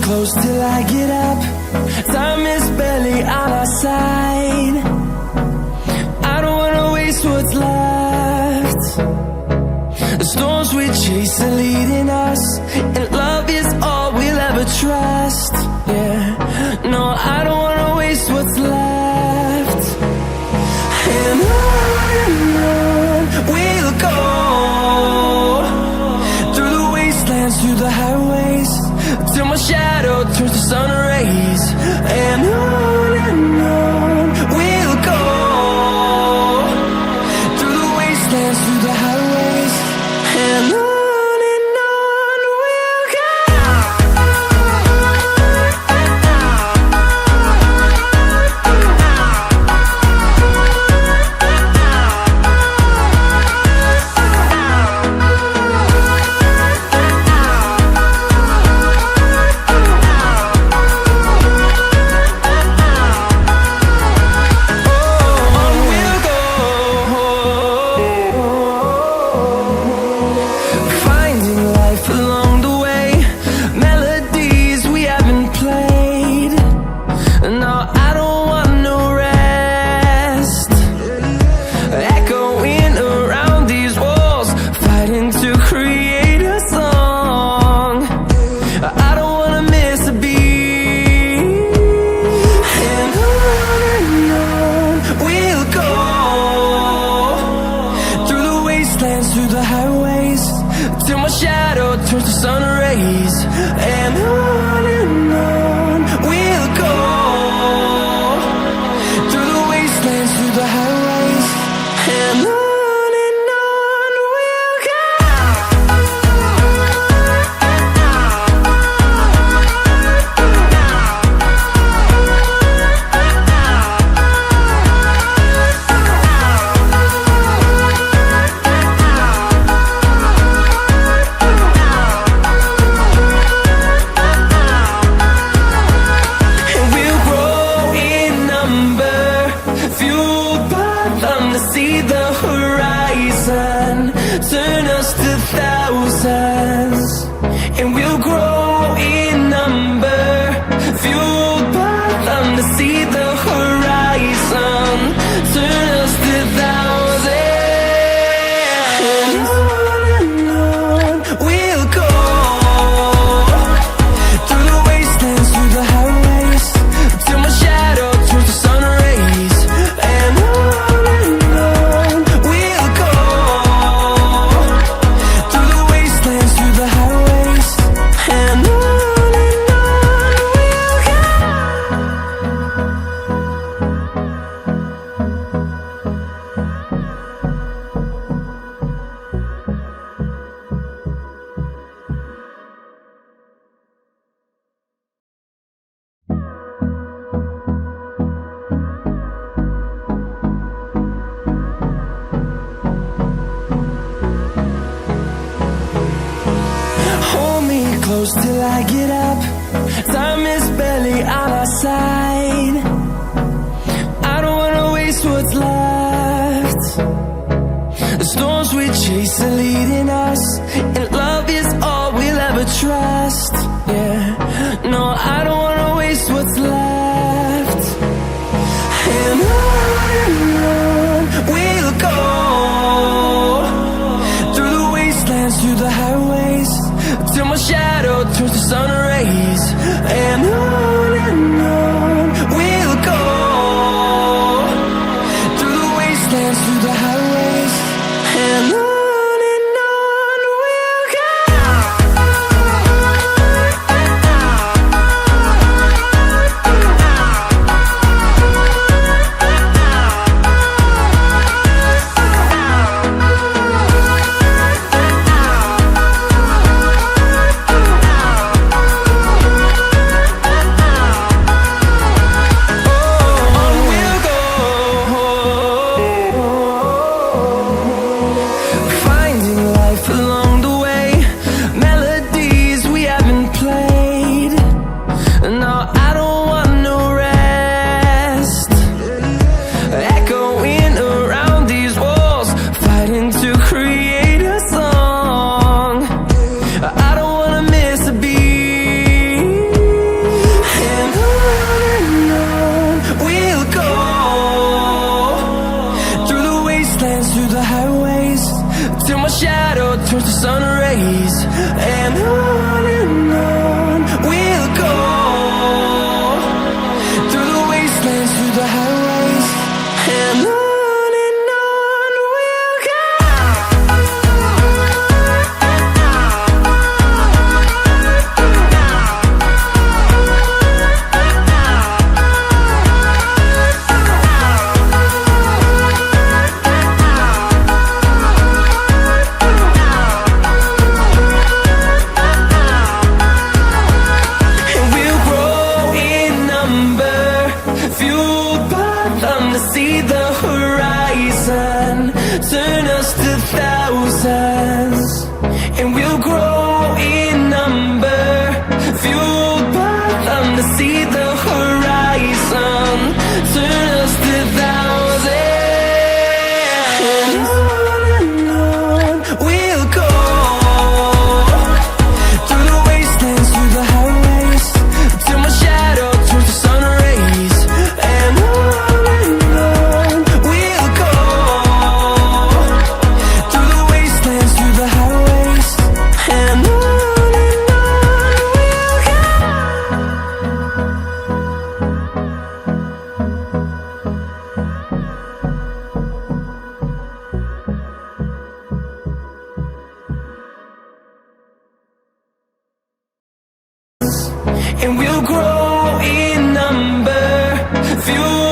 close till I get up. Time is barely on our side. I don't wanna waste what's left. The storms we chase are leading us, and love is all we'll ever trust. Yeah, no, I don't wanna waste what's left. And on we'll go, through the wastelands, through the highways, till my shadow turns to sun rays. And on we'll go, through the wastelands, through the highways, and on we'll go. Through the highways, till my shadow turns to sun rays. And on we'll go, through the wastelands, through the highways, and on we'll go. See the horizon turn us to thousands, and we'll grow in number, fueled by them. To see the horizon turn us to thousands, and on we'll go, through the wastelands, through the highways, till my shadow turns to sun rays. And close till I get up. Time is barely on our side. I don't wanna waste what's left. The storms we chase are leading us, and love is all we'll ever trust. Yeah, no, I don't wanna waste what's left. And on we'll go, through the wastelands, through the highways, till my shadow turns to sun rays. And on we'll go, through the wastelands, through the highways, and on we'll go. we'll grow in number, fueled by them to see the horizon, turn us to thousands. And on we'll go, through the wastelands, through the highways, till my shadow turns to sun rays. And on we'll go, through the wastelands, through the highways. And on we'll go. And we'll grow in number, fuel